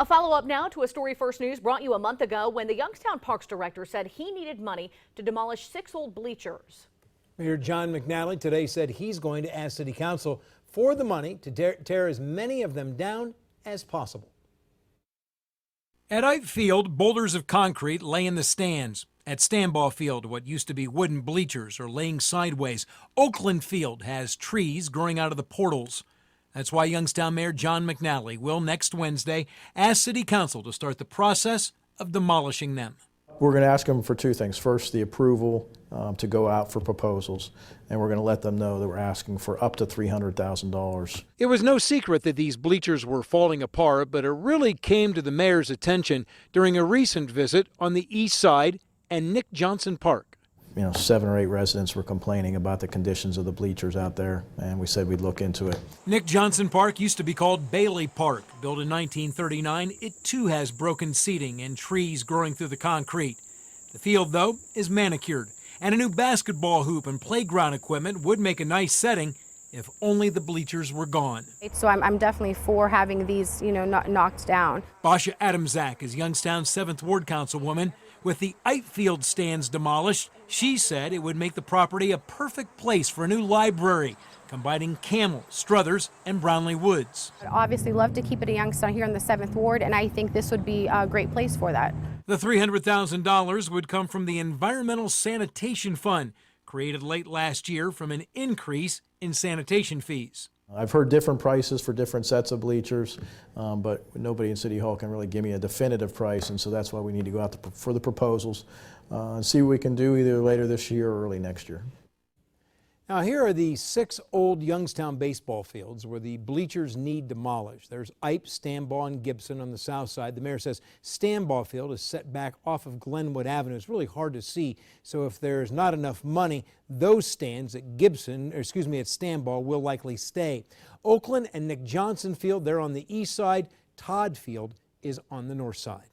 A follow-up now to a story First News brought you a month ago when the Youngstown Parks director said he needed money to demolish 6 old bleachers. Mayor John McNally today said he's going to ask City Council for the money to tear as many of them down as possible. At Ike Field, boulders of concrete lay in the stands. At Standball Field, what used to be wooden bleachers are laying sideways. Oakland Field has trees growing out of the portals. That's why Youngstown Mayor John McNally will next Wednesday ask City Council to start the process of demolishing them. We're going to ask them for two things. First, the approval to go out for proposals, and we're going to let them know that we're asking for up to $300,000. It was no secret that these bleachers were falling apart, but it really came to the mayor's attention during a recent visit on the east side and Nick Johnson Park. 7 or 8 residents were complaining about the conditions of the bleachers out there, and we said we'd look into it. Nick Johnson Park used to be called Bailey Park. Built in 1939, it too has broken seating and trees growing through the concrete. The field, though, is manicured, and a new basketball hoop and playground equipment would make a nice setting if only the bleachers were gone. So I'm definitely for having these, knocked down. Basha Adamczak is Youngstown's 7th Ward Councilwoman. With the Ike Field stands demolished, she said it would make the property a perfect place for a new library, combining Camel, Struthers, and Brownlee Woods. I'd obviously love to keep it in Youngstown here in the 7th Ward, and I think this would be a great place for that. The $300,000 would come from the Environmental Sanitation Fund, created late last year from an increase in sanitation fees. I've heard different prices for different sets of bleachers, but nobody in City Hall can really give me a definitive price, and so that's why we need to go out for the proposals and see what we can do either later this year or early next year. Now here are the 6 old Youngstown baseball fields where the bleachers need demolished. There's Ipe, Standball, and Gibson on the south side. The mayor says Standball Field is set back off of Glenwood Avenue. It's really hard to see, so if there's not enough money, those stands at at Standball will likely stay. Oakland and Nick Johnson Field, they're on the east side. Todd Field is on the north side.